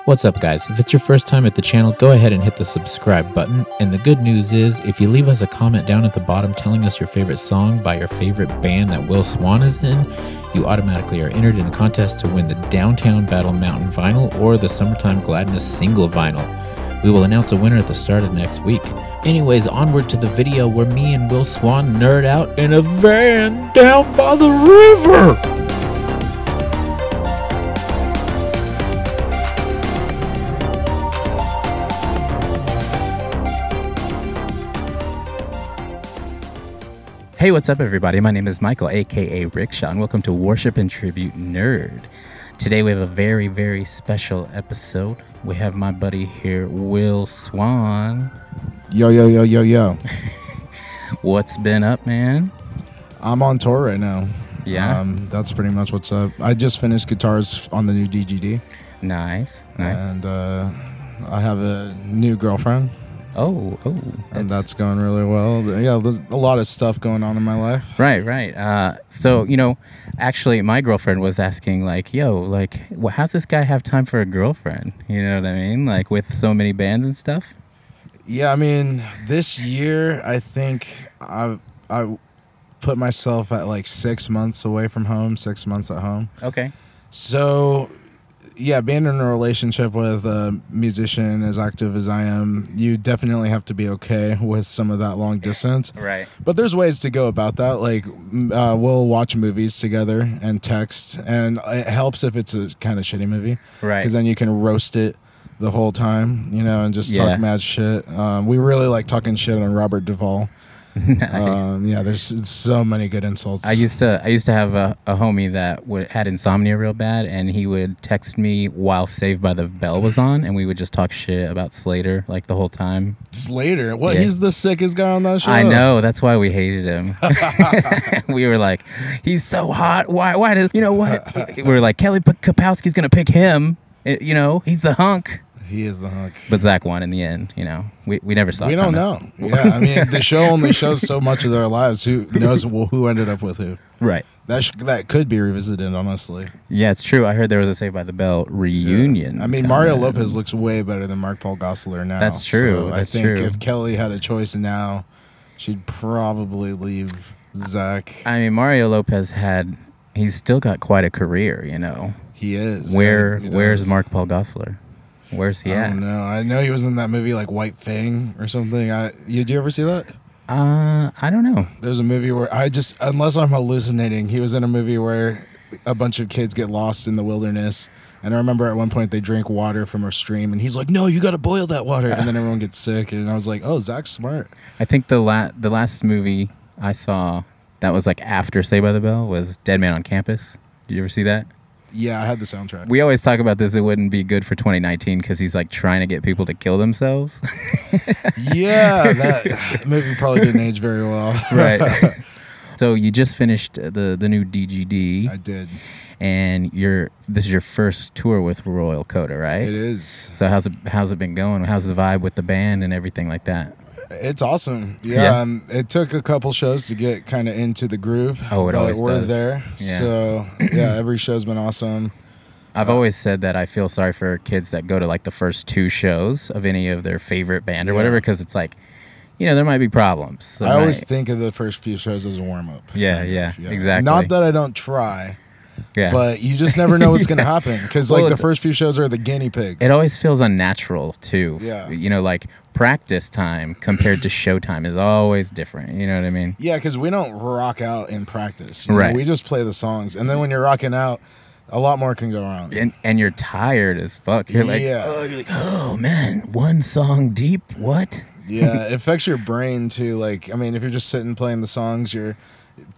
What's up, guys? If it's your first time at the channel, go ahead and hit the subscribe button. And the good news is, if you leave us a comment down at the bottom telling us your favorite song by your favorite band that Will Swan is in, you automatically are entered in a contest to win the Downtown Battle Mountain vinyl or the Summertime Gladness single vinyl. We will announce a winner at the start of next week. Anyways, onward to the video where me and Will Swan nerd out in a van down by the river. Hey, what's up, everybody? My name is Michael, aka Rickshaw, and welcome to Worship and Tribute Nerd. Today we have a very, very special episode. We have my buddy here, Will Swan. Yo, yo, yo, yo, yo. What's been up, man? I'm on tour right now. Yeah? That's pretty much what's up. I just finished guitars on the new DGD. Nice, nice. And I have a new girlfriend. And that's going really well. Yeah, there's a lot of stuff going on in my life. Right. So, you know, actually, my girlfriend was asking, like, yo, like, how's this guy have time for a girlfriend? You know what I mean? Like, with so many bands and stuff? Yeah, I mean, this year, I think I put myself at, like, 6 months away from home, 6 months at home. Okay. So, yeah, being in a relationship with a musician as active as I am, you definitely have to be okay with some of that long distance. Right. But there's ways to go about that. Like, we'll watch movies together and text, and it helps if it's a kind of shitty movie. Right. Because then you can roast it the whole time, you know, and just talk mad shit. We really like talking shit on Robert Duvall. Nice. Yeah, there's so many good insults. I used to have a homie that had insomnia real bad, and he would text me while Saved by the Bell was on, and we would just talk shit about Slater like the whole time. Slater? What? Yeah. He's the sickest guy on that show. I know. That's why we hated him. We were like, he's so hot. Why does, you know what? We were like, Kelly Kapowski's gonna pick him. You know, he's the hunk. He is the hunk. But Zach won in the end, you know. We never saw it. We don't know. Yeah, I mean, the show only shows so much of their lives. Who knows who ended up with who? Right. That could be revisited, honestly. Yeah, it's true. I heard there was a Saved by the Bell reunion. Yeah. I mean, Mario Lopez looks way better than Mark Paul Gosselaar now. That's true. So I think if Kelly had a choice now, she'd probably leave Zach. I mean, Mario Lopez he's still got quite a career, you know. He is. Where's Mark Paul Gosselaar? Where's he at? I don't know. I know he was in that movie like White Fang or something. Did you ever see that? I don't know. There's a movie where unless I'm hallucinating, he was in a movie where a bunch of kids get lost in the wilderness. And I remember at one point they drink water from a stream, and he's like, "No, you got to boil that water." And then everyone gets sick. And I was like, "Oh, Zach's smart." I think the last movie I saw that was like after Saved by the Bell was Dead Man on Campus. Did you ever see that? Yeah, I had the soundtrack. We always talk about this. It wouldn't be good for 2019 because he's like trying to get people to kill themselves. Yeah, that movie probably didn't age very well. Right. So you just finished the new DGD. I did. And this is your first tour with Royal Coda, right? It is. So how's it been going? How's the vibe with the band and everything like that? It's awesome. Yeah. It took a couple shows to get kind of into the groove. Oh, it always we're does. there. Yeah. So, yeah, every show's been awesome. I've always said that I feel sorry for kids that go to like the first 2 shows of any of their favorite band or whatever, because it's like, you know, there might be problems. I always think of the first few shows as a warm-up. Yeah, exactly. Not that I don't try. Yeah. But you just never know what's going to happen because, like, the first few shows are the guinea pigs. It always feels unnatural, too. Yeah. You know, like, practice time compared to show time is always different. You know what I mean? Yeah, because we don't rock out in practice. Right. We just play the songs. And then when you're rocking out, a lot more can go wrong. And you're tired as fuck. You're like, oh, man, one song deep? What? Yeah, it affects your brain, too. Like, I mean, if you're just sitting playing the songs, you're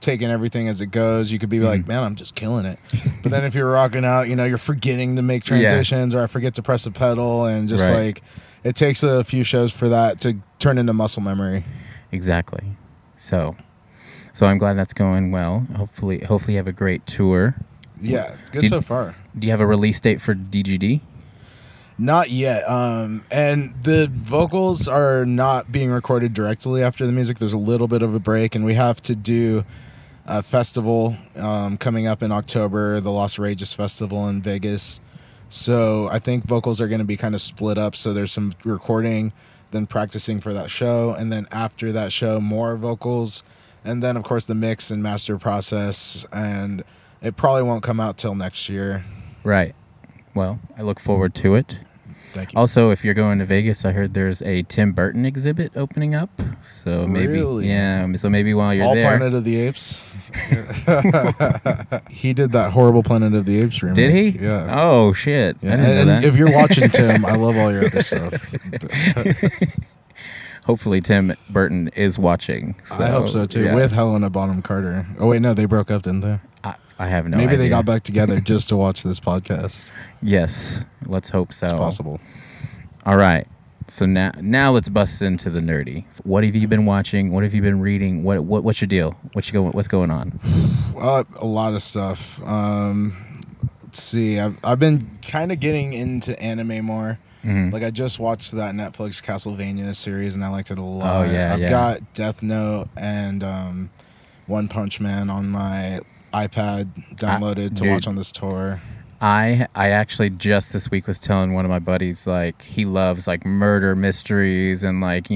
taking everything as it goes. You could be like, man, I'm just killing it. But then if you're rocking out, you know, you're forgetting to make transitions or I forget to press a pedal, and just like it takes a few shows for that to turn into muscle memory. Exactly. So I'm glad that's going well. Hopefully you have a great tour. Yeah, good so far. Do you have a release date for DGD? Not yet. And the vocals are not being recorded directly after the music. There's a little bit of a break, and we have to do a festival coming up in October, the Las Rages Festival in Vegas. So I think vocals are going to be kind of split up. So there's some recording, then practicing for that show, and then after that show, more vocals, and then of course the mix and master process. And it probably won't come out till next year. Right. Well, I look forward to it. Thank you. Also, if you're going to Vegas, I heard there's a Tim Burton exhibit opening up. So maybe, really? Yeah. So maybe while you're All there, Planet of the Apes. He did that horrible Planet of the Apes remake. Did he? Yeah. Oh shit! Yeah. I didn't know that. If you're watching, Tim, I love all your other stuff. Hopefully, Tim Burton is watching. So, I hope so too. yeah. With Helena Bonham Carter. Oh wait, no, they broke up, didn't they? I have no Maybe idea. they got back together just to watch this podcast. Yes, let's hope so. It's possible. All right. So now let's bust into the nerdy. What have you been watching? What have you been reading? What's your deal? What's going on? A lot of stuff. Let's see. I've been kind of getting into anime more. Mm-hmm. Like I just watched that Netflix Castlevania series and I liked it a lot. Oh yeah, I've got Death Note and One Punch Man on my iPad downloaded to watch on this tour. I actually just this week was telling one of my buddies, like, he loves like murder mysteries and like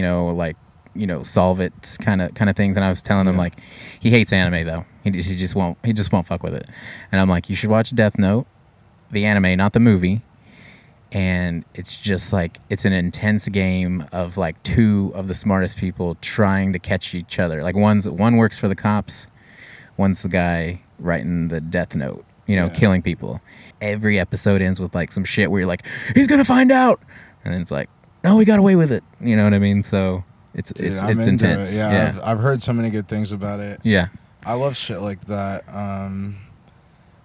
solve it kind of things, and I was telling him like he hates anime though. He just won't fuck with it. And I'm like, you should watch Death Note, the anime, not the movie. And it's just like, it's an intense game of like two of the smartest people trying to catch each other. Like one works for the cops, one's the guy writing the Death Note, killing people. Every episode ends with like some shit where you're like, he's gonna find out, and then it's like, no, we got away with it. You know what I mean? So it's intense. It. Yeah. I've heard so many good things about it. Yeah, I love shit like that.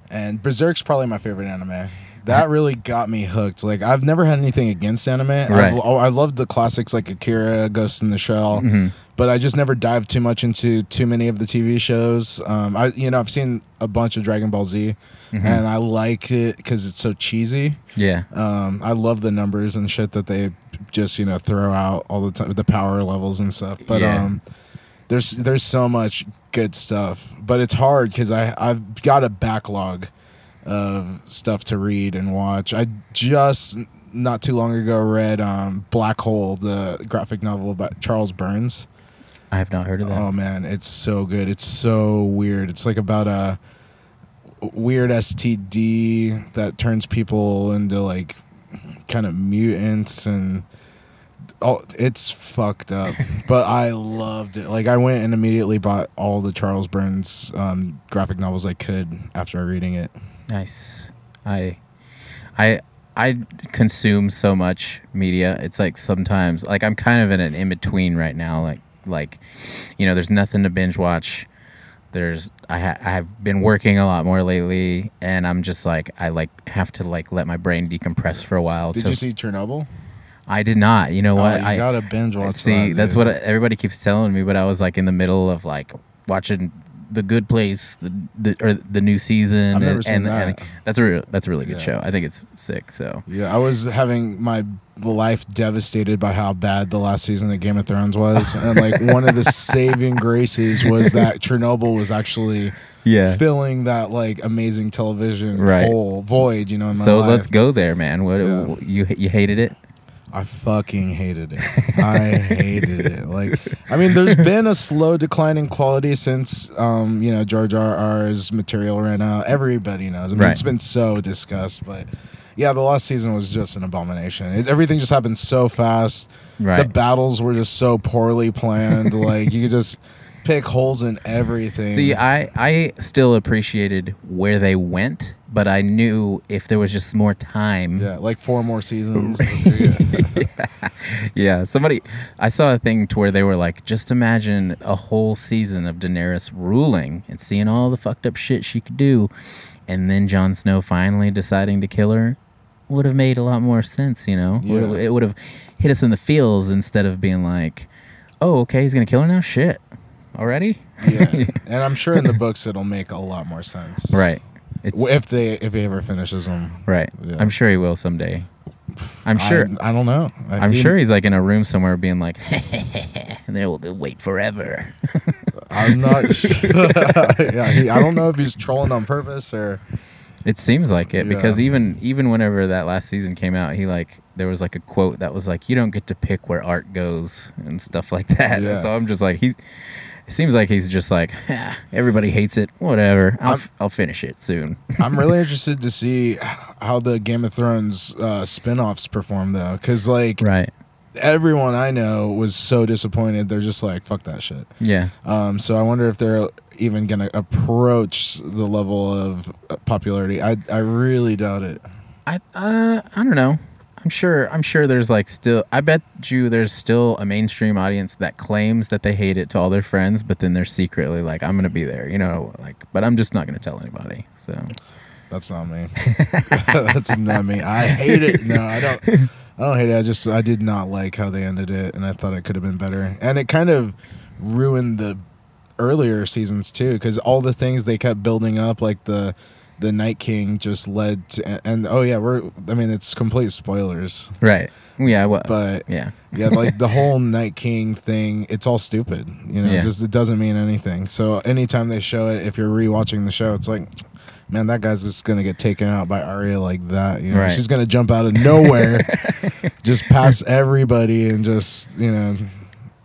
And Berserk's probably my favorite anime. That really got me hooked. Like, I've never had anything against anime. Right. I love the classics like Akira, Ghost in the Shell, but I just never dived too much into too many of the TV shows. I've seen a bunch of Dragon Ball Z, and I like it because it's so cheesy. Yeah. I love the numbers and shit that they just throw out all the time, the power levels and stuff. But there's so much good stuff, but it's hard because I've got a backlog of stuff to read and watch. I just not too long ago read Black Hole, the graphic novel about Charles Burns. I have not heard of that. Oh man, it's so good. It's so weird. It's like about a weird STD that turns people into like kind of mutants, and it's fucked up. But I loved it. Like I went and immediately bought all the Charles Burns graphic novels I could after reading it. Nice. I consume so much media. It's like sometimes, like, I'm kind of in an in between right now. Like, there's nothing to binge watch. I have been working a lot more lately, and I'm just like, I have to like let my brain decompress for a while. Did you see Chernobyl? I did not. You know what? You gotta binge watch. See, that's what everybody keeps telling me, but I was like in the middle of like watching The Good Place, the new season. I've never seen that. And that's a really good show. I think it's sick. So yeah, I was having my life devastated by how bad the last season of Game of Thrones was, and like one of the saving graces was that Chernobyl was actually filling that like amazing television hole void. In my life. Let's go there, man. What you hated it? I fucking hated it. I hated it. Like, I mean, there's been a slow decline in quality since, George R.R.'s material ran out. Everybody knows. I mean, it's been so discussed, but yeah, the last season was just an abomination. Everything just happened so fast. Right. The battles were just so poorly planned. Like, you could just pick holes in everything. See, I still appreciated where they went, but I knew if there was just more time. Yeah, like 4 more seasons. Yeah. I saw a thing to where they were like, just imagine a whole season of Daenerys ruling and seeing all the fucked up shit she could do, and then Jon Snow finally deciding to kill her would have made a lot more sense, Yeah. It would have hit us in the feels instead of being like, oh, okay, he's going to kill her now? Shit. Already? Yeah. And I'm sure in the books it'll make a lot more sense. Right. If he ever finishes them. Right. Yeah. I'm sure he will someday. I'm sure. I don't know. I'm sure he's like in a room somewhere being like, and they'll wait forever. I'm not sure. I don't know if he's trolling on purpose or It seems like it, Yeah. because even whenever that last season came out, there was like a quote that was like, "You don't get to pick where art goes," and stuff like that. Yeah. So I'm just like, it seems like he's just like, everybody hates it, whatever. I'll finish it soon. I'm really interested to see how the Game of Thrones spin-offs perform, though, because like Right. everyone I know was so disappointed. They're just like, fuck that shit. Yeah. So I wonder if they're even gonna approach the level of popularity. I really doubt it. I don't know. I'm sure there's like still, I bet you there's still a mainstream audience that claims that they hate it to all their friends, but then they're secretly like, I'm gonna be there, like, but I'm just not gonna tell anybody. So That's not me. That's not me. I hate it. No, I don't hate it. I did not like how they ended it, and I thought it could have been better. And it kind of ruined the earlier seasons too, because all the things they kept building up, like the Night King, just led to, and it's complete spoilers. right. Yeah. Well, But yeah. yeah, like the whole Night King thing, it's all stupid. Yeah. It doesn't mean anything. So anytime they show it, if you're rewatching the show, it's like, man, that guy's just gonna get taken out by Arya like that. Right. She's gonna jump out of nowhere, just past everybody, and just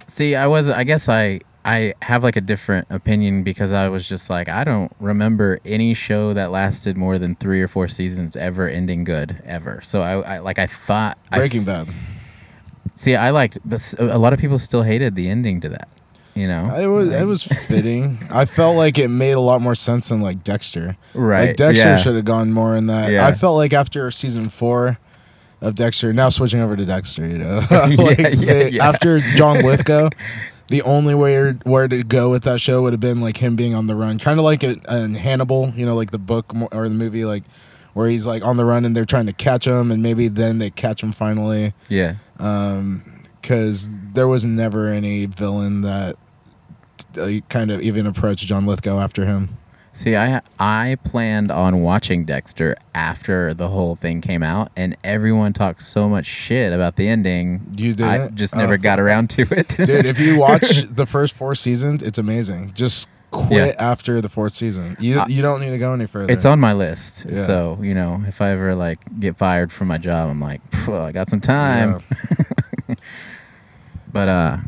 See, I guess I have like a different opinion, because I was just like, I don't remember any show that lasted more than 3 or 4 seasons ever ending good ever. So I thought Breaking Bad. See, I liked, but a lot of people still hated the ending to that. It was fitting. I felt like it made a lot more sense than like Dexter. Right. Like Dexter Yeah. should have gone more in that. Yeah. I felt like after season 4 of Dexter, now switching over to Dexter, after John Lithgow, the only way where to go with that show would have been like him being on the run, kind of like in Hannibal, like the book or the movie, like where he's like on the run and they're trying to catch him, and maybe then they catch him finally. Yeah. Because there was never any villain that kind of even approached John Lithgow after him. See, I planned on watching Dexter after the whole thing came out, and everyone talked so much shit about the ending. You did. I just never got around to it. Dude, if you watch the first 4 seasons, it's amazing. Just quit after the 4th season. You don't need to go any further. It's on my list. Yeah. So, if I ever like get fired from my job, I'm like, I got some time. Yeah. But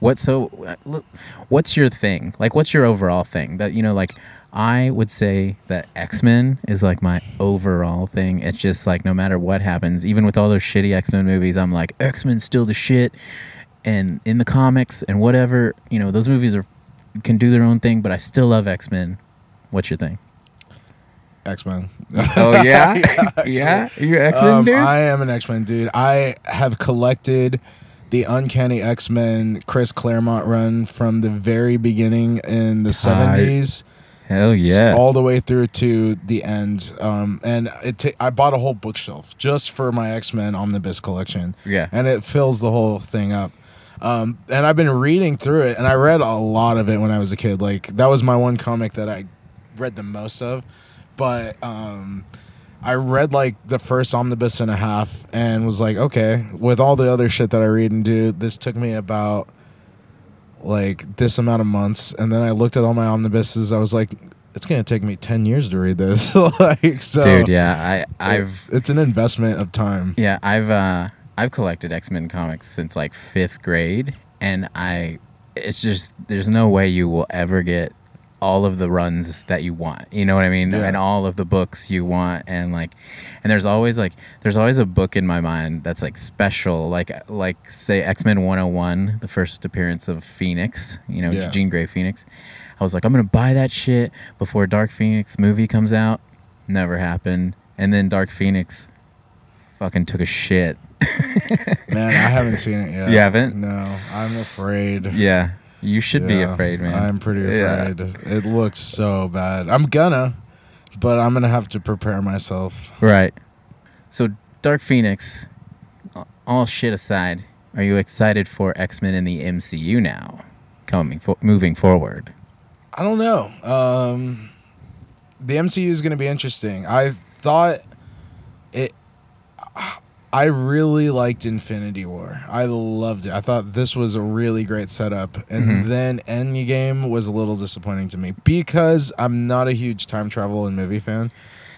what's your thing? Like, what's your overall thing? That like, I would say that X-Men is like my overall thing. It's just like, no matter what happens, even with all those shitty X-Men movies, I'm like, X-Men's still the shit. And in the comics and whatever, those movies can do their own thing, but I still love X-Men. What's your thing? X-Men. Oh, yeah? Yeah? You're X-Men dude? I am an X-Men dude. I have collected the Uncanny X-Men Chris Claremont run from the very beginning in the 70s. Hell yeah. All the way through to the end. And I bought a whole bookshelf just for my X-Men Omnibus collection. Yeah. And it fills the whole thing up. And I've been reading through it, and I read a lot of it when I was a kid. Like, that was my one comic that I read the most of. But I read like the first omnibus and a half and was like, okay, with all the other shit that I read and do, this took me about like this amount of months. And then I looked at all my omnibuses. I was like, it's going to take me 10 years to read this. Dude, yeah, it's an investment of time. Yeah, I've collected X-Men comics since like 5th grade, and it's just, there's no way you will ever get all of the runs that you want, you know what I mean? Yeah. And all of the books you want, and there's always a book in my mind that's like special, like say X-Men 101, the first appearance of Phoenix, Jean Grey Phoenix. I was like, I'm gonna buy that shit before Dark Phoenix movie comes out. Never happened. And then Dark Phoenix fucking took a shit. Man, I haven't seen it yet. You haven't? No, I'm afraid. Yeah. You should be afraid, man. I'm pretty afraid. Yeah. It looks so bad. I'm gonna have to prepare myself. Right. So, Dark Phoenix, all shit aside, are you excited for X-Men in the MCU now, moving forward? I don't know. The MCU is going to be interesting. I really liked Infinity War. I loved it. I thought this was a really great setup. And then Endgame was a little disappointing to me because I'm not a huge time travel and movie fan.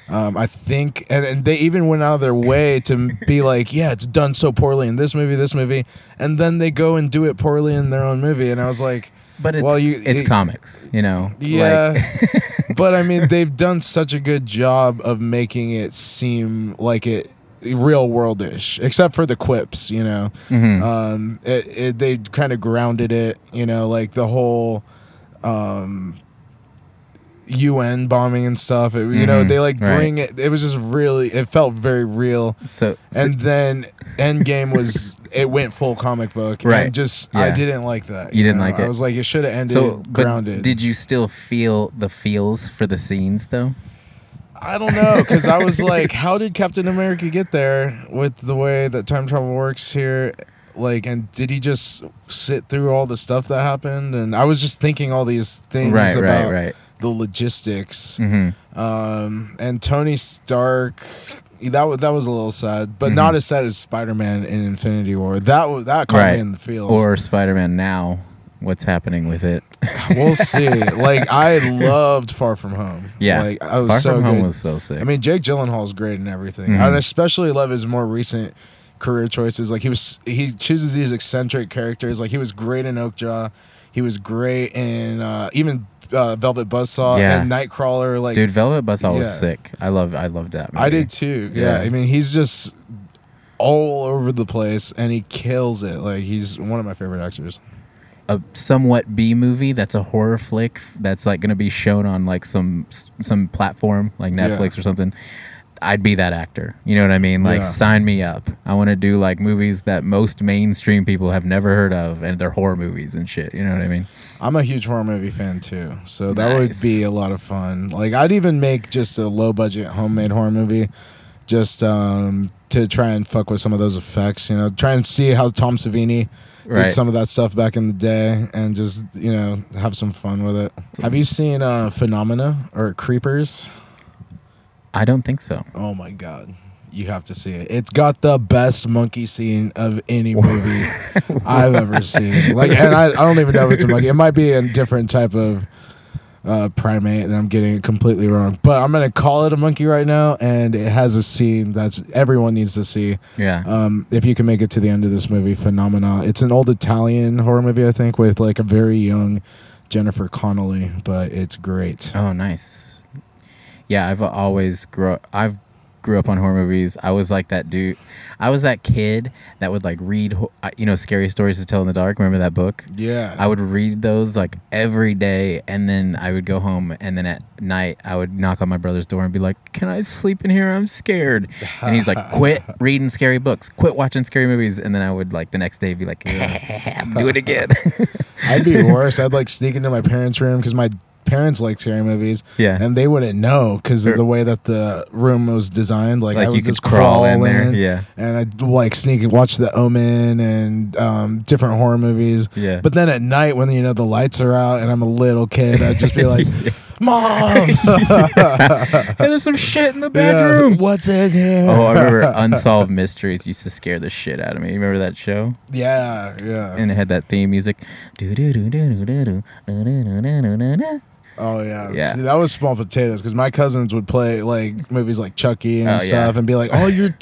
I think, and they even went out of their way to be like, yeah, it's done so poorly in this movie, and then they go and do it poorly in their own movie, and I was like, but it's comics, you know. Yeah, like but I mean, they've done such a good job of making it seem like it real worldish, except for the quips, you know. They kind of grounded it, you know, like the whole UN bombing and stuff. You know, they like bring it. It was just really. It felt very real. And then Endgame was. It went full comic book. Right. And just I didn't like that. You didn't like it. I was like, it should have ended grounded. Did you still feel the feels for the scenes though? I don't know, because I was like, how did Captain America get there with the way that time travel works here? Like, and did he just sit through all the stuff that happened? And I was just thinking all these things about the logistics. And Tony Stark, that was a little sad, but not as sad as Spider-Man in Infinity War. That caught me in the feels. Or Spider-Man now. What's happening with it? We'll see. Like, I loved Far From Home. Yeah, like, I was Far so From good. Home was so sick. I mean, Jake Gyllenhaal's great in everything. I especially love his more recent career choices. Like, he chooses these eccentric characters. Like, he was great in Oakjaw. He was great in even Velvet Buzzsaw and Nightcrawler. Like, dude, Velvet Buzzsaw was sick. I loved that movie. I did too. Yeah, I mean, he's just all over the place, and he kills it. Like, he's one of my favorite actors. A somewhat B movie that's a horror flick that's like going to be shown on like some platform like Netflix or something. I'd be that actor. You know what I mean? Like, sign me up. I want to do like movies that most mainstream people have never heard of, and they're horror movies and shit. You know what I mean? I'm a huge horror movie fan too, so that would be a lot of fun. Like, I'd even make just a low budget homemade horror movie, just to try and fuck with some of those effects. You know, try and see how Tom Savini did some of that stuff back in the day, and just, you know, have some fun with it. Have you seen Phenomena or Creepers? I don't think so. Oh my god, you have to see it. It's got the best monkey scene of any movie I've ever seen. Like, and I don't even know if it's a monkey. It might be a different type of primate, and I'm getting it completely wrong. But I'm gonna call it a monkey right now, and it has a scene that's everyone needs to see. Yeah. If you can make it to the end of this movie, Phenomena. It's an old Italian horror movie, I think, with like a very young Jennifer Connelly, but it's great. Oh, nice. Yeah, I've grew up on horror movies. I was like that dude. I was that kid that would like read, Scary Stories to Tell in the Dark. Remember that book? Yeah. I would read those like every day, and then I would go home, and then at night I would knock on my brother's door and be like, "Can I sleep in here? I'm scared." And he's like, "Quit reading scary books. Quit watching scary movies." And then I would like the next day be like, "Do it again." I'd be worse. I'd like sneak into my parents' room because my parents like scary movies, and they wouldn't know because of the way that the room was designed. Like I would just crawl in there, and I'd like sneak and watch The Omen and different horror movies. Yeah. But then at night, when the lights are out and I'm a little kid, I'd just be like, "Mom, hey, there's some shit in the bedroom. Yeah, what's in here?" Oh, I remember Unsolved Mysteries used to scare the shit out of me. You remember that show? Yeah. And it had that theme music. Oh yeah. See, that was Small Potatoes, because my cousins would play like movies like Chucky and stuff, and be like, "Oh, you're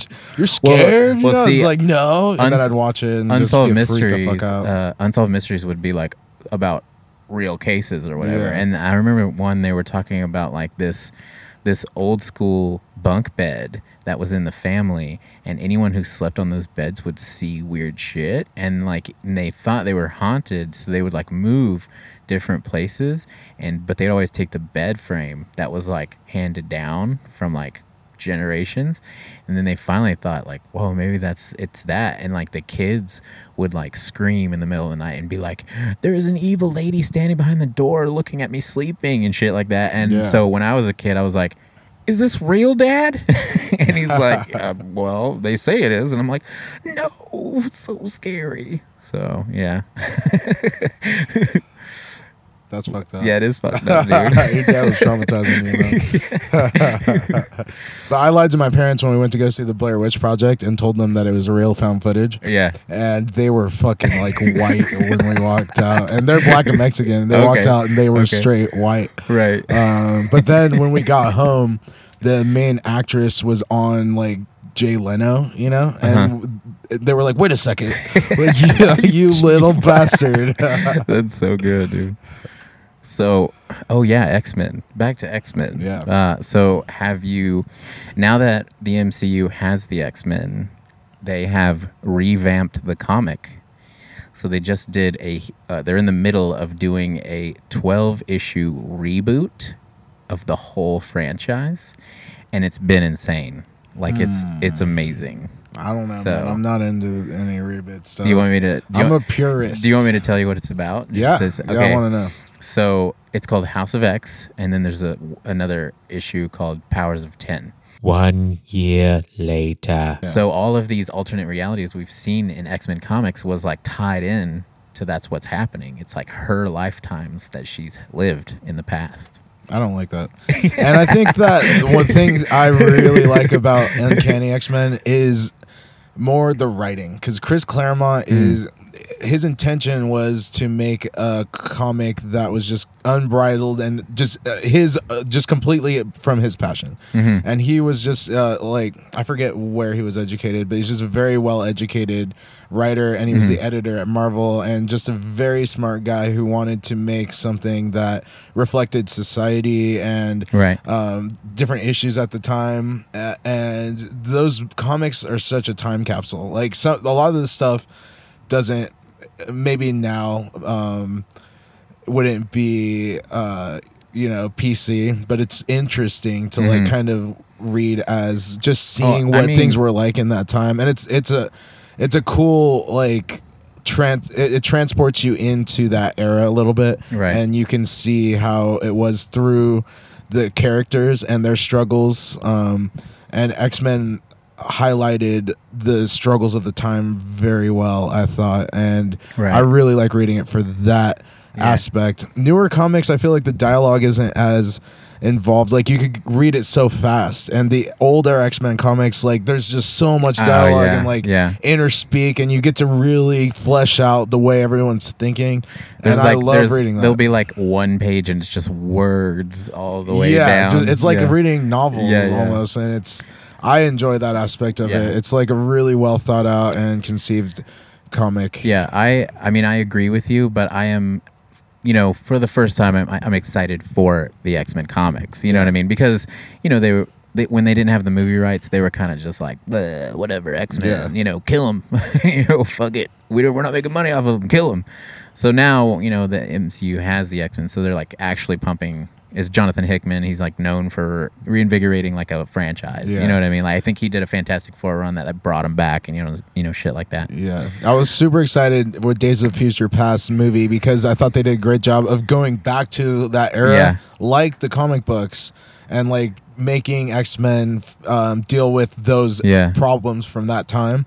scared?" Well, see, it's like, no, and then I'd watch it and Unsolved just get freaked Mysteries. the fuck out. Unsolved Mysteries would be like about real cases or whatever. And I remember one they were talking about like this old school bunk bed that was in the family, and anyone who slept on those beds would see weird shit, and they thought they were haunted, so they would like move different places, but they'd always take the bed frame that was like handed down from like generations, and then they finally thought like, whoa, maybe it's that, and like the kids would like scream in the middle of the night and be like, "There's an evil lady standing behind the door looking at me sleeping," and shit like that. And so when I was a kid, I was like, "Is this real, Dad?" And he's like, "Well, they say it is." And I'm like, "No, it's so scary." So yeah. That's fucked up. Yeah, it is fucked up, dude. Your dad was traumatizing you, man. But I lied to my parents when we went to go see the Blair Witch Project and told them that it was real found footage. Yeah. And they were fucking like white when we walked out. And they're black and Mexican. They walked out and they were straight white. Right. But then when we got home, the main actress was on like Jay Leno, you know, and they were like, "Wait a second, like, you little bastard." That's so good, dude. So, oh yeah, X-Men. Back to X-Men. Yeah. So have you, now that the MCU has the X-Men, they have revamped the comic. So they just did they're in the middle of doing a 12-issue reboot of the whole franchise, and it's been insane. Like it's amazing. I don't know, man. I'm not into any reboots stuff. Do you want me to? I'm a purist. Do you want me to tell you what it's about? Yeah. I want to know. So it's called House of X, and then there's another issue called Powers of 10. 1 year later. Yeah. So all of these alternate realities we've seen in X-Men comics was like tied in to that's what's happening. It's like her lifetimes that she's lived in the past. I don't like that. And I think that one thing I really like about Uncanny X-Men is more the writing, because Chris Claremont his intention was to make a comic that was just unbridled and just just completely from his passion. And he was just like, I forget where he was educated, but he's just a very well educated writer, and he was the editor at Marvel, and just a very smart guy who wanted to make something that reflected society and different issues at the time. And those comics are such a time capsule. Like, a lot of this stuff doesn't, maybe now wouldn't be PC, but it's interesting to like kind of read as just seeing what things were like in that time. And it's a cool, like, it transports you into that era a little bit, and you can see how it was through the characters and their struggles. And X-Men highlighted the struggles of the time very well, I thought, and I really like reading it for that aspect. Newer comics, I feel like the dialogue isn't as involved. Like, you could read it so fast, and the older X-Men comics, like, there's just so much dialogue and like inner speak, and you get to really flesh out the way everyone's thinking. And I love reading that. There'll be like one page and it's just words all the way down. It's like reading novels almost, and I enjoy that aspect of it. It's like a really well thought out and conceived comic. Yeah, I mean, I agree with you, but I am, for the first time, I'm excited for the X-Men comics. You know what I mean? Because, they when they didn't have the movie rights, they were kind of just like, whatever, X-Men, kill them. Fuck it. We're not making money off of them. Kill them. So now, the MCU has the X-Men, so they're like actually pumping. Is Jonathan Hickman. He's like known for reinvigorating like a franchise. You know what I mean? Like, I think he did a Fantastic Four run that brought him back, and shit like that. Yeah, I was super excited with Days of Future Past movie, because I thought they did a great job of going back to that era, like the comic books, and like making X-Men deal with those problems from that time,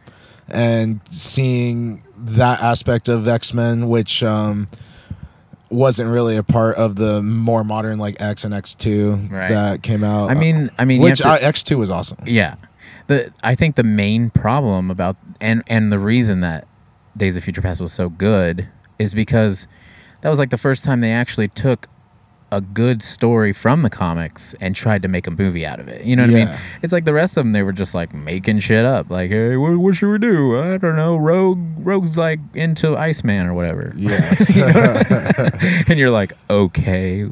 and seeing that aspect of X-Men, which wasn't really a part of the more modern like X and X2 that came out. I mean, which X2 was awesome. Yeah, I think the main problem about and the reason that Days of Future Past was so good is because that was like the first time they actually took a good story from the comics and tried to make a movie out of it. You know what I mean? It's like the rest of them, they were just like making shit up. Like, hey, what should we do? I don't know. Rogue's like into Iceman or whatever. Yeah. And you're like, okay,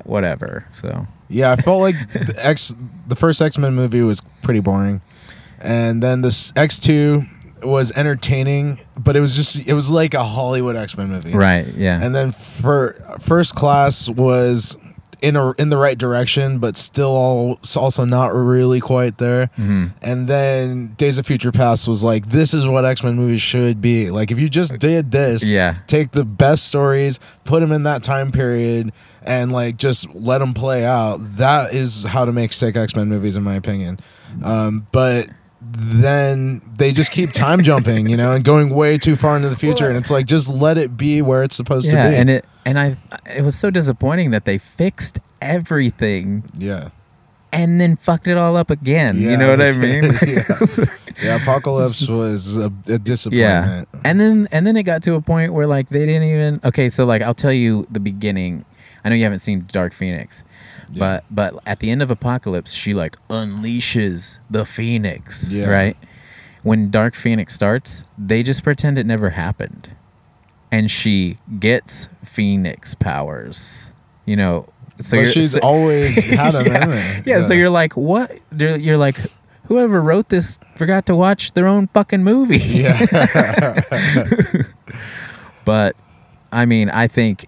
whatever. So yeah, I felt like the first X-Men movie was pretty boring, and then this X2 was entertaining, but it was like a Hollywood X-Men movie, right? Yeah. And then for First Class was in the right direction, but still also not really quite there. And then Days of Future Past was like, this is what X-Men movies should be. Like, if you just did this, take the best stories, put them in that time period, and like just let them play out. That is how to make sick X-Men movies, in my opinion. But then they just keep time jumping, and going way too far into the future, and it's like, just let it be where it's supposed to be. It was so disappointing that they fixed everything, and then fucked it all up again. You know what I mean? Apocalypse was a disappointment. And then it got to a point where like they didn't even. Okay, so like I'll tell you the beginning. I know you haven't seen Dark Phoenix, but at the end of Apocalypse, she like unleashes the Phoenix, right? When Dark Phoenix starts, they just pretend it never happened, and she gets Phoenix powers. You know, so she's always had them in there. Yeah, so you're like, what? You're like, whoever wrote this forgot to watch their own fucking movie. Yeah. But I mean, I think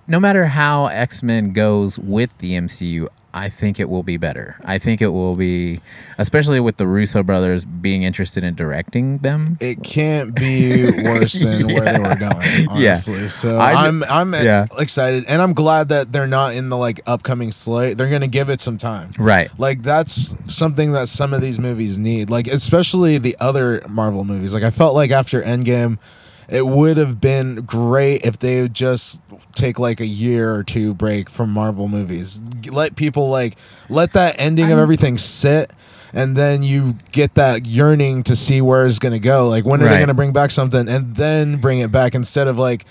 no matter how X-Men goes with the MCU, I think it will be better. I think it will be, especially with the Russo brothers being interested in directing them. It can't be worse than where they were going, honestly. Yeah. So I'm excited, and I'm glad that they're not in the like upcoming slate. They're gonna give it some time, right? Like that's something that some of these movies need, like especially the other Marvel movies. Like I felt like after Endgame, it would have been great if they would just take like a year or two break from Marvel movies. Let people let that ending of everything sit, and then you get that yearning to see where it's going to go. Like, when are they going to bring back something, and then bring it back, instead of like,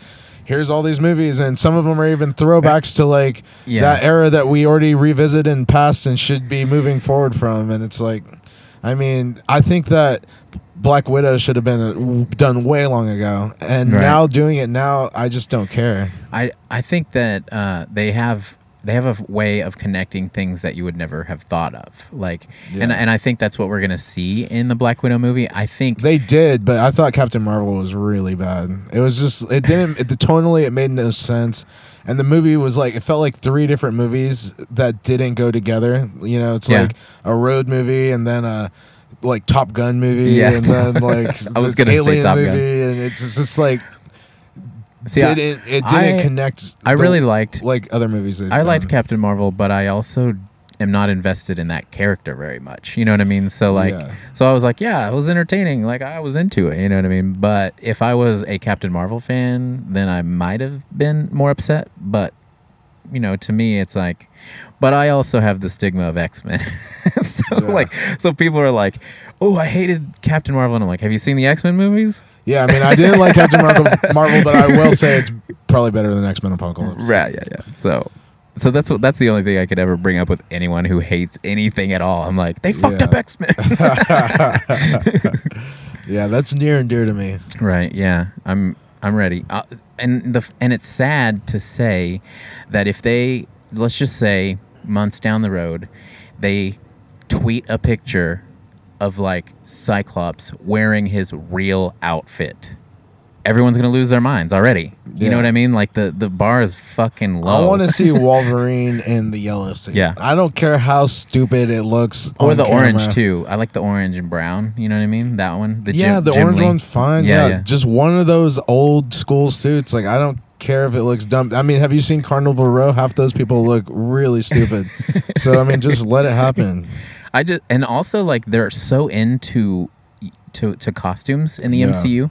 here's all these movies, and some of them are even throwbacks to like that era that we already revisited in past and should be moving forward from. And it's like, I mean, I think that Black Widow should have been done way long ago, and now doing it now, I just don't care. I think that they have a way of connecting things that you would never have thought of, like, and I think that's what we're gonna see in the Black Widow movie. I think they did, but I thought Captain Marvel was really bad. It was just, it didn't, tonally it made no sense. And the movie was like, it felt like three different movies that didn't go together. You know, it's like a road movie, and then a like Top Gun movie, and then like I was gonna Alien say Top movie, Gun. And it's just like it didn't connect. I really liked like other movies. I liked Captain Marvel, but I also am not invested in that character very much. You know what I mean? So like, so I was like, yeah, it was entertaining. Like, I was into it. You know what I mean? But if I was a Captain Marvel fan, then I might have been more upset. But you know, to me, it's like, but I also have the stigma of X-Men. So people are like, oh, I hated Captain Marvel. And I'm like, have you seen the X-Men movies? Yeah, I mean, I didn't like Captain Marvel, but I will say it's probably better than X-Men Apocalypse. Right, yeah. So that's the only thing I could ever bring up with anyone who hates anything at all. I'm like, they fucked up X-Men. Yeah, that's near and dear to me. Right, yeah. I'm ready. And it's sad to say that if they, let's just say months down the road, they tweet a picture of like Cyclops wearing his real outfit, everyone's gonna lose their minds already. You know what I mean? Like the bar is fucking low. I want to see Wolverine in the yellow suit. Yeah, I don't care how stupid it looks. Or the orange too. I like the orange and brown. You know what I mean? That one. The orange one's fine. Yeah, just one of those old school suits. Like, I don't care if it looks dumb. I mean, have you seen Carnival Row? Half those people look really stupid. So I mean, just let it happen. And also, like, they're so into costumes in the MCU.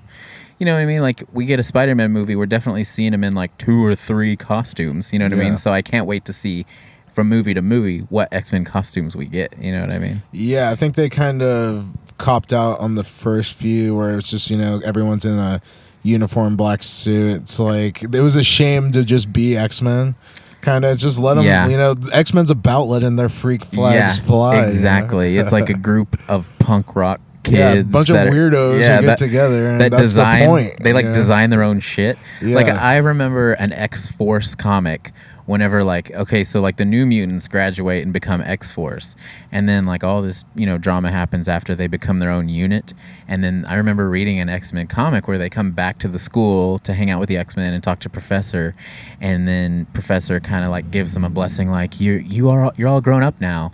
You know what I mean? Like, we get a Spider-Man movie, we're definitely seeing him in like 2 or 3 costumes. You know what I mean? So I can't wait to see from movie to movie what X-Men costumes we get. You know what I mean? Yeah, I think they kind of copped out on the first few, where it's just, you know, everyone's in a uniform black suit. It's like, it was a shame to just be X-Men. Kind of just let them, you know, X-Men's about letting their freak flags fly. Exactly. You know? It's like a group of punk rock kids. Yeah, a bunch of weirdos who get together. And that's the point. They like design their own shit. Yeah. Like, I remember an X-Force comic whenever, like, okay, so like the New Mutants graduate and become X-Force, and then like all this, you know, drama happens after they become their own unit. And then I remember reading an X-Men comic where they come back to the school to hang out with the X-Men and talk to Professor, and then Professor kind of like gives them a blessing, like, you're all grown up now,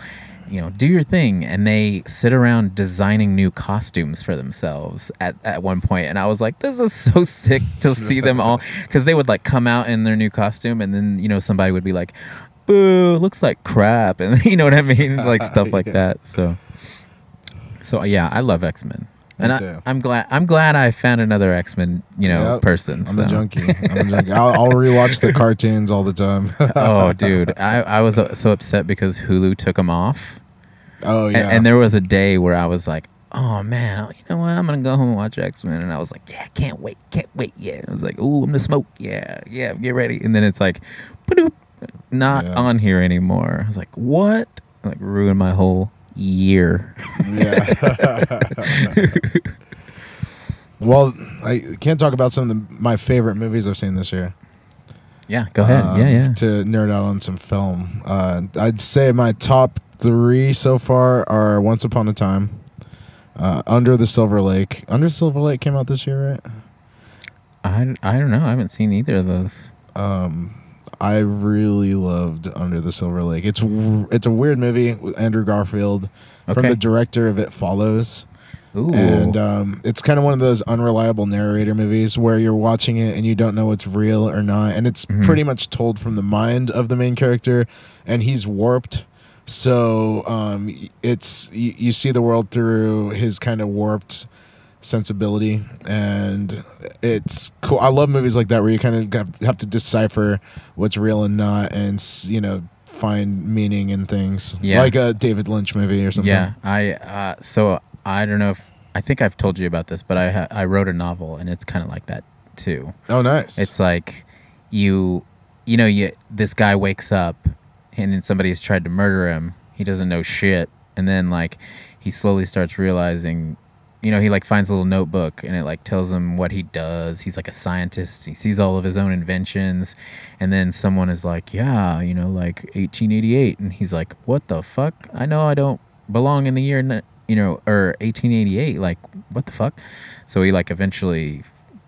you know, do your thing. And they sit around designing new costumes for themselves at one point. And I was like, this is so sick to see them all, because they would like come out in their new costume, and then, you know, somebody would be like, boo, it looks like crap, and you know what I mean, like stuff like that. So yeah, I love X-Men. And I'm glad I found another X-Men, you know, person. I'm a junkie. I'll rewatch the cartoons all the time. Oh, dude, I was so upset because Hulu took them off. Oh yeah. And there was a day where I was like, oh man, you know what? I'm gonna go home and watch X-Men. And I was like, yeah, can't wait. Yeah, I was like, ooh, I'm gonna smoke. Yeah, get ready. And then it's like, ba-doop. not on here anymore. I was like, what? Like, ruined my whole year. Yeah. Well, I can't talk about some of my favorite movies I've seen this year. Yeah, go ahead. Yeah. To nerd out on some film. I'd say my top 3 so far are Once Upon a Time, Under the Silver Lake. Under the Silver Lake came out this year, right? I don't know. I haven't seen either of those. I really loved Under the Silver Lake. It's a weird movie with Andrew Garfield from the director of It Follows. Ooh. And it's kind of one of those unreliable narrator movies where you're watching it and you don't know it's real or not. And it's pretty much told from the mind of the main character, and he's warped. So it's you see the world through his kind of warped sensibility, and it's cool. I love movies like that where you kind of have to decipher what's real and not, and find meaning in things. Like a David Lynch movie or something. Yeah, so I don't know if I think I've told you about this, but I wrote a novel, and it's kind of like that too. Oh, nice. It's like this guy wakes up and then somebody's tried to murder him. He doesn't know shit, and then like he slowly starts realizing. He like finds a little notebook, and it like tells him what he does. He's like a scientist. He sees all of his own inventions, and then someone is like, yeah, like 1888, and he's like, what the fuck? I know I don't belong in the year, or 1888. Like, what the fuck? So he like eventually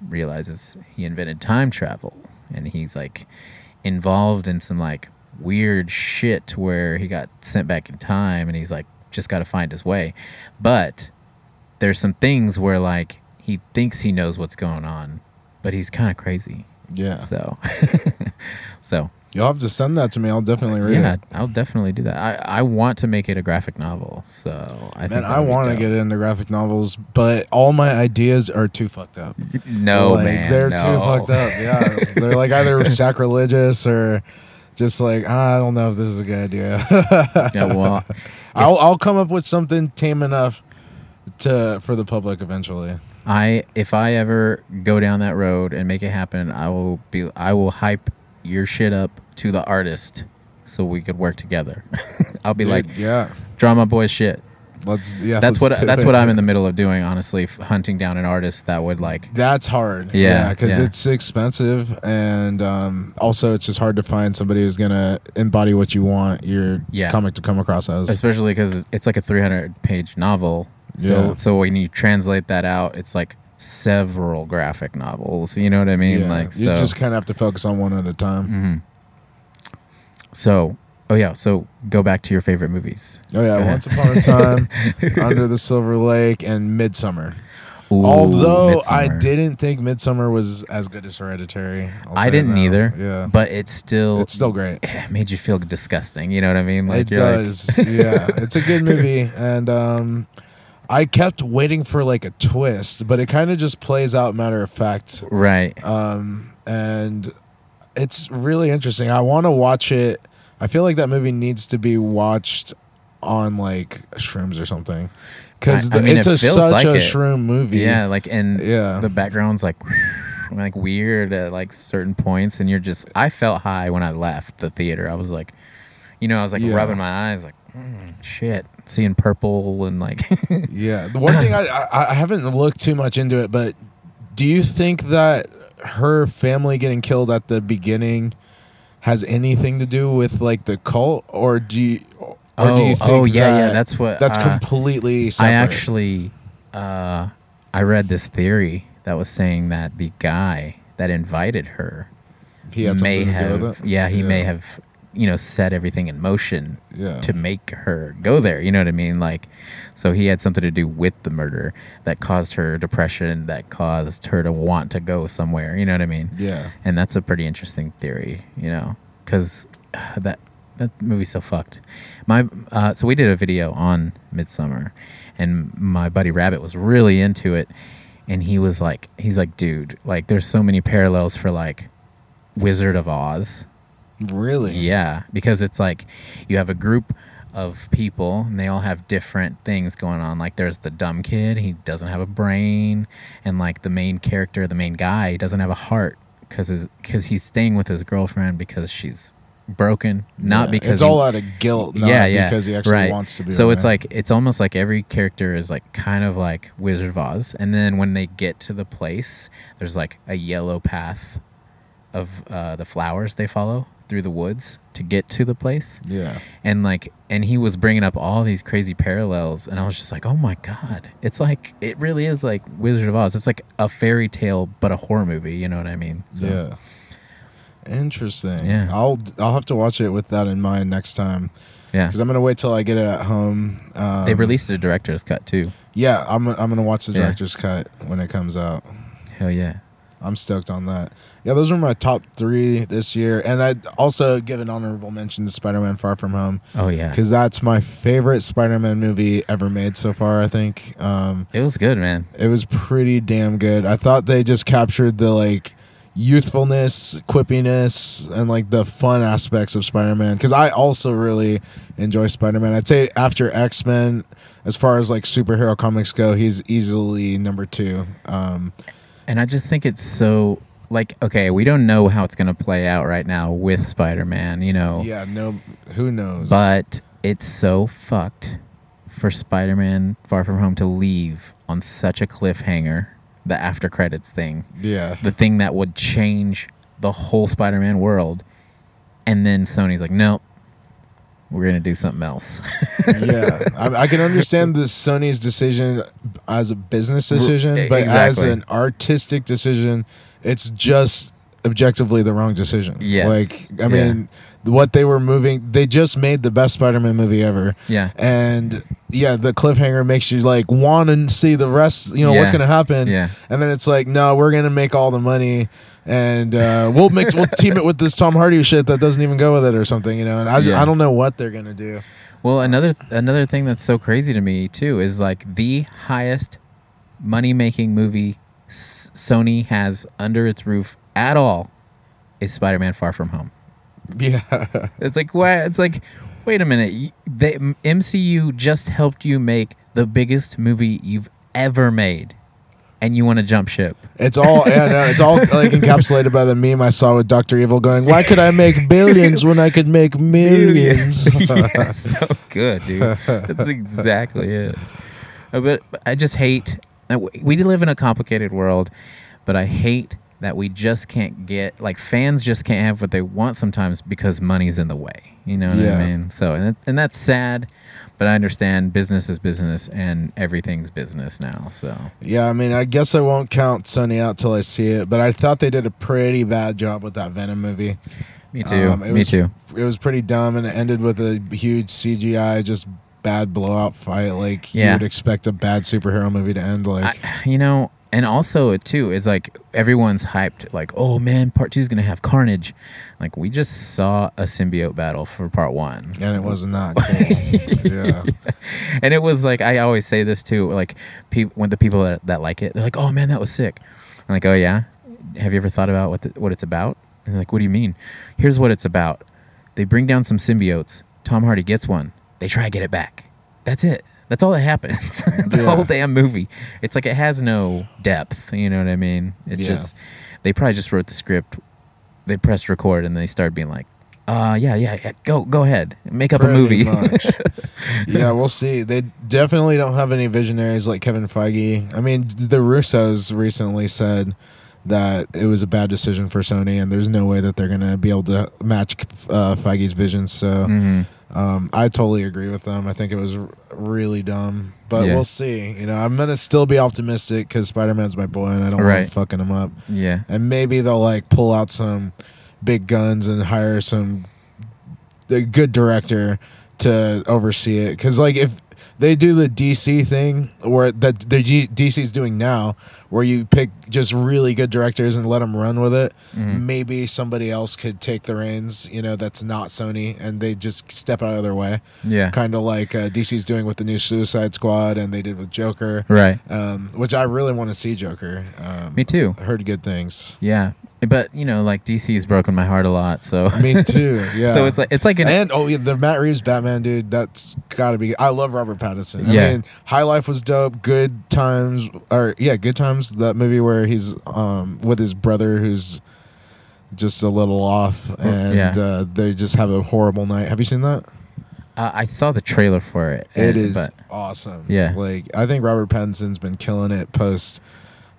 realizes he invented time travel, and he's like involved in some like weird shit where he got sent back in time, and he's like just got to find his way, but there's some things where like he thinks he knows what's going on, but he's kind of crazy. Yeah. So you'll have to send that to me. I'll definitely read it. Yeah, I'll definitely do that. I want to make it a graphic novel. So I want to get into graphic novels, but all my ideas are too fucked up. No, man. They're too fucked up. Yeah. They're like either sacrilegious or just like, I don't know if this is a good idea. Yeah, well, I'll come up with something tame enough for the public eventually. If I ever go down that road and make it happen, I will hype your shit up to the artist so we could work together. I'll be draw my boy's shit. That's what I'm in the middle of doing, honestly, hunting down an artist that would like. That's hard. Yeah, because it's expensive, and also it's just hard to find somebody who's gonna embody what you want your comic to come across as. Especially because it's like a 300-page novel. So when you translate that out, it's like several graphic novels. You know what I mean? Like, you just kind of have to focus on one at a time. So go back to your favorite movies. Oh yeah, Once Upon a Time, Under the Silver Lake, and Midsummer. Ooh, Although I didn't think Midsummer was as good as Hereditary. I didn't either. Yeah, but it's still great. It made you feel disgusting. You know what I mean? Like, it does. Yeah, it's a good movie, and I kept waiting for like a twist, but it kind of just plays out matter of fact. Right. And it's really interesting. I want to watch it. I feel like that movie needs to be watched on like shrooms or something, because it's such a shroom movie. Yeah, like, and the background's like weird at like certain points, and I felt high when I left the theater. I was like, rubbing my eyes like, shit, seeing purple and like. Yeah, the one thing I haven't looked too much into it, but do you think that her family getting killed at the beginning has anything to do with like the cult, or do you think that's completely separate? I actually I read this theory that was saying that the guy that invited her may have set everything in motion to make her go there. You know what I mean? Like, so he had something to do with the murder that caused her depression, that caused her to want to go somewhere. You know what I mean? Yeah. And that's a pretty interesting theory, because that movie's so fucked. So we did a video on Midsummer, and my buddy Rabbit was really into it, and he's like, dude, like, there's so many parallels for like Wizard of Oz. Really? Yeah, because it's like you have a group of people and they all have different things going on. Like, there's the dumb kid, he doesn't have a brain, and like the main character, the main guy, doesn't have a heart because he's staying with his girlfriend because she's broken, not because it's all out of guilt, not because he actually wants to be. So it's like it's almost like every character is like kind of like Wizard of Oz, and then when they get to the place, there's like a yellow path of the flowers they follow through the woods to get to the place. Yeah. And he was bringing up all these crazy parallels, and I was just like, oh my God, it's like, it really is like Wizard of Oz. It's like a fairy tale but a horror movie, you know what I mean? So, yeah. Interesting. Yeah. I'll have to watch it with that in mind next time. Yeah. Because I'm gonna wait till I get it at home. They released a director's cut too. Yeah, I'm gonna watch the director's cut when it comes out. Hell yeah. I'm stoked on that. Yeah, those are my top 3 this year. And I'd also give an honorable mention to Spider-Man Far From Home. Oh, yeah. Because that's my favorite Spider-Man movie ever made so far, I think. It was good, man. It was pretty damn good. I thought they just captured the, like, youthfulness, quippiness, and, like, the fun aspects of Spider-Man. Because I also really enjoy Spider-Man. I'd say after X-Men, as far as, like, superhero comics go, he's easily number 2. And I just think it's so, like, okay, we don't know how it's going to play out right now with Spider-Man, you know. Yeah, no, who knows? But it's so fucked for Spider-Man Far From Home to leave on such a cliffhanger, the after credits thing. Yeah. The thing that would change the whole Spider-Man world. And then Sony's like, nope, we're going to do something else. Yeah. I can understand the Sony's decision as a business decision, but as an artistic decision, it's just objectively the wrong decision. Yes. Like, I mean, what they were moving, they just made the best Spider-Man movie ever. Yeah. And yeah, the cliffhanger makes you like want to see the rest, you know, what's going to happen. Yeah. And then it's like, no, we're going to make all the money. And we'll team it with this Tom Hardy shit that doesn't even go with it or something, you know. And I don't know what they're gonna do. Well, another thing that's so crazy to me too is like the highest money making movie Sony has under its roof at all is Spider-Man Far From Home. Yeah, it's like why? It's like wait a minute, the MCU just helped you make the biggest movie you've ever made. And you want to jump ship. It's all it's all like encapsulated by the meme I saw with Dr. Evil going, why could I make billions when I could make millions? Yeah, so good, dude. That's exactly it. But I just hate, we live in a complicated world, but I hate that we just can't get, like fans just can't have what they want sometimes because money's in the way. You know what I mean? So, and that's sad. But I understand business is business and everything's business now. So yeah, I mean, I guess I won't count Sony out till I see it. But I thought they did a pretty bad job with that Venom movie. Me too. Me too. It was pretty dumb, and it ended with a huge CGI, just bad blowout fight. Like you would expect a bad superhero movie to end like. You know, and also too is like everyone's hyped. Like, oh man, part 2 is gonna have carnage. Like we just saw a symbiote battle for part 1, and it was not cool. Yeah. And it was like I always say this too. Like when the people that like it, they're like, oh man, that was sick. I'm like, oh yeah. Have you ever thought about what it's about? And they're like, what do you mean? Here's what it's about. They bring down some symbiotes. Tom Hardy gets one. They try to get it back. That's it. That's all that happens. The whole damn movie. It's like it has no depth. You know what I mean? It's just they probably just wrote the script. They pressed record and they started being like, yeah. Go ahead. Make up a movie. Yeah, we'll see. They definitely don't have any visionaries like Kevin Feige. I mean, the Russos recently said that it was a bad decision for Sony, and there's no way that they're going to be able to match Feige's vision. So I totally agree with them. I think it was really dumb, but we'll see. You know, I'm going to still be optimistic because Spider-Man's my boy, and I don't want fucking him up. Yeah. And maybe they'll like pull out some big guns and hire a good director to oversee it. Because like if they do the DC thing where that the DC's doing now, where you pick just really good directors and let them run with it, maybe somebody else could take the reins, you know, that's not Sony, and they just step out of their way. Yeah. Kind of like DC's doing with the new Suicide Squad and they did with Joker. Right. Which I really want to see Joker. Me too. I heard good things. Yeah. But you know, like DC's broken my heart a lot. So me too. Yeah. So it's like the Matt Reeves Batman, dude. That's gotta be. I love Robert Pattinson. I mean, High Life was dope. Good Times, Good Times. That movie where he's with his brother, who's just a little off, and they just have a horrible night. Have you seen that? I saw the trailer for it. It is awesome. Yeah. Like, I think Robert Pattinson's been killing it post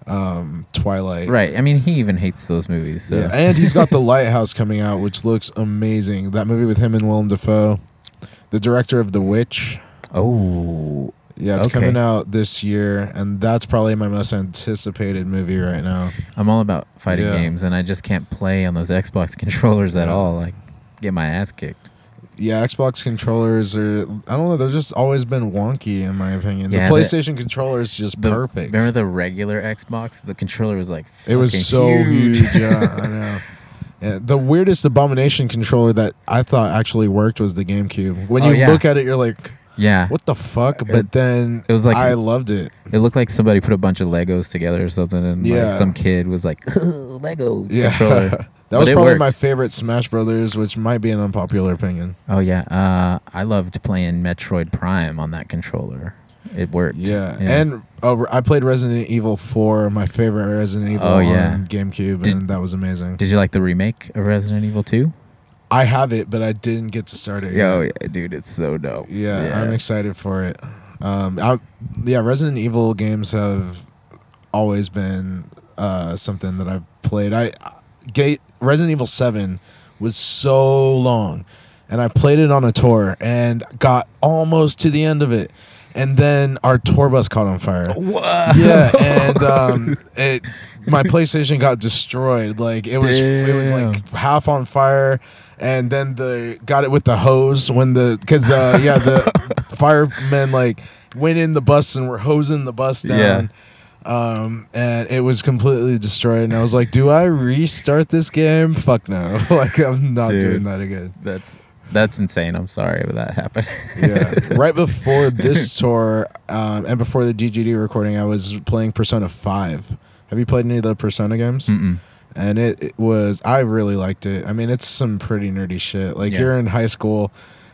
Twilight. Right. I mean, he even hates those movies. So. Yeah, and he's got The Lighthouse coming out, which looks amazing. That movie with him and Willem Dafoe, the director of The Witch. Oh. Yeah, it's coming out this year, and that's probably my most anticipated movie right now. I'm all about fighting games, and I just can't play on those Xbox controllers at all. Like, get my ass kicked. Yeah, Xbox controllers are, I don't know, they've just always been wonky, in my opinion. Yeah, the PlayStation controller is just perfect. Remember the regular Xbox? The controller was like it was so huge. Yeah, I know. Yeah, the weirdest Abomination controller that I thought actually worked was the GameCube. When you look at it, you're like, what the fuck? But then it was like, I loved it. It looked like somebody put a bunch of Legos together or something, and like some kid was like, Lego controller. That was probably my favorite Smash Brothers, which might be an unpopular opinion. Oh, yeah. I loved playing Metroid Prime on that controller. It worked. Yeah. And I played Resident Evil 4, my favorite Resident Evil on GameCube, and that was amazing. Did you like the remake of Resident Evil 2? I have it, but I didn't get to start it yet. Oh, yeah, dude, it's so dope. Yeah, I'm excited for it. Resident Evil games have always been something that I've played. Resident Evil 7 was so long, and I played it on a tour and got almost to the end of it, and then our tour bus caught on fire. What? Yeah, and my PlayStation got destroyed. Like it was like half on fire, and then got it with the hose because the firemen like went in the bus and were hosing the bus down. Yeah. And it was completely destroyed, and I was like, do I restart this game? Fuck no. Like, I'm not doing that again. That's insane. I'm sorry if that happened. Yeah. Right before this tour, and before the DGD recording, I was playing Persona 5. Have you played any of the Persona games? Mm-mm. And I really liked it. I mean, it's some pretty nerdy shit. Like, you're in high school,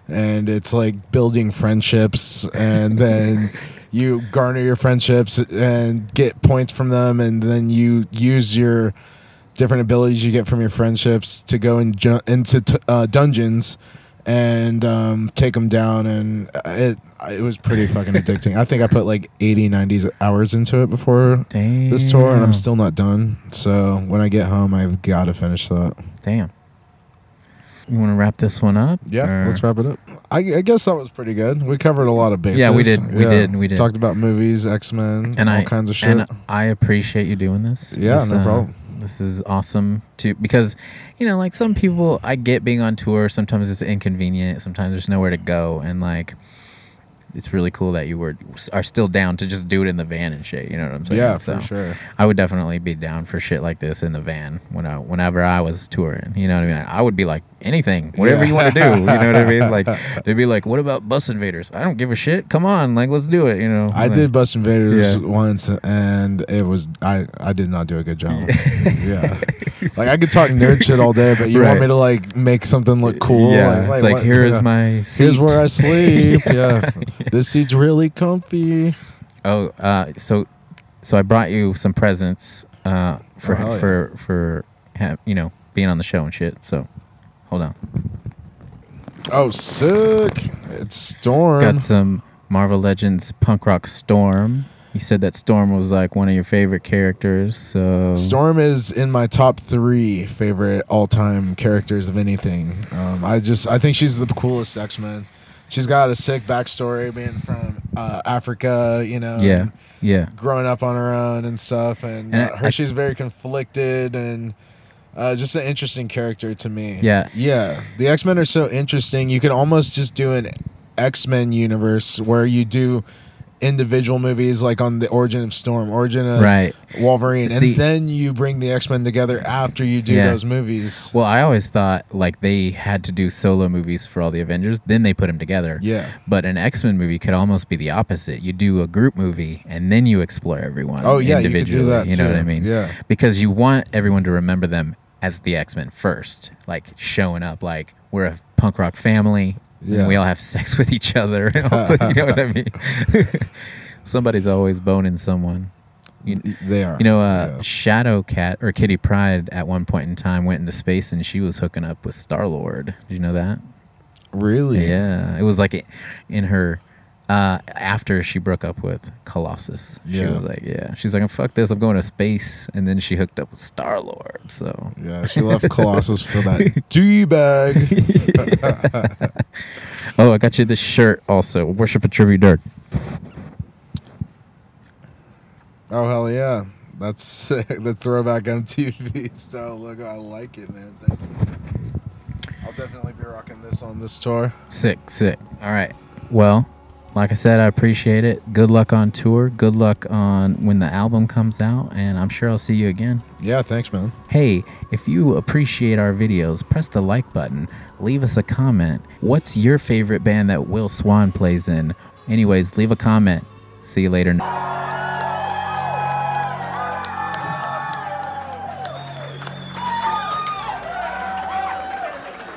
and it's like building friendships, and then you garner your friendships and get points from them, and then you use your different abilities you get from your friendships to go into dungeons and take them down, and it was pretty fucking addicting. I think I put like 80, 90 hours into it before this tour, and I'm still not done. So when I get home, I've got to finish that. Damn. You want to wrap this one up? Yeah, let's wrap it up. I guess that was pretty good. We covered a lot of bases. Yeah, we did. We did. Talked about movies, X-Men, and all kinds of shit. And I appreciate you doing this. Yeah, no problem. This is awesome too, because like some people, I get being on tour. Sometimes it's inconvenient. Sometimes there's nowhere to go, and like it's really cool that you are still down to just do it in the van and shit. You know what I'm saying? Yeah, for sure. I would definitely be down for shit like this in the van whenever I was touring. You know what I mean? I would be like, anything, whatever you want to do. You know what I mean? Like they'd be like, "What about Bus Invaders?" I don't give a shit. Come on, like let's do it. I did Bus Invaders once, and it was I did not do a good job. Yeah, like I could talk nerd shit all day, but you want me to like make something look cool? Yeah, it's like here's my seat. Here's where I sleep. Yeah, this seat's really comfy. Oh, so I brought you some presents for being on the show and shit. So. Hold on. Oh, sick. It's Storm. Got some Marvel Legends punk rock Storm. You said that Storm was like one of your favorite characters. So Storm is in my top 3 favorite all-time characters of anything. I think she's the coolest X-Men. She's got a sick backstory, being from Africa, Yeah. Growing up on her own and stuff. And she's very conflicted and just an interesting character to me. Yeah. Yeah. The X-Men are so interesting. You can almost just do an X-Men universe where you do individual movies like on the origin of Storm, origin of Wolverine, and then you bring the X-Men together after you do those movies. Well, I always thought like they had to do solo movies for all the Avengers, then they put them together. Yeah. But an X-Men movie could almost be the opposite. You do a group movie and then you explore everyone individually. You could do that you know what I mean? Yeah. Because you want everyone to remember them as the X-Men first, like showing up like we're a punk rock family. Yeah. And we all have sex with each other. And also, you know what I mean? Somebody's always boning someone. They are. You know, yeah. Shadow Cat or Kitty Pryde at one point in time went into space and she was hooking up with Star-Lord. Did you know that? Really? Yeah. It was like in her after she broke up with Colossus. She was like, yeah. She's like, fuck this, I'm going to space. And then she hooked up with Star-Lord. So yeah, she left Colossus for that D-bag. Oh, I got you this shirt also. Worship a Trivia Dirt. Oh, hell yeah. That's sick. The throwback MTV style logo. I like it, man. Thank you. I'll definitely be rocking this on this tour. Sick. All right. Well, like I said, I appreciate it. Good luck on tour. Good luck on when the album comes out. And I'm sure I'll see you again. Yeah, thanks, man. Hey, if you appreciate our videos, press the like button. Leave us a comment. What's your favorite band that Will Swan plays in? Anyways, leave a comment. See you later.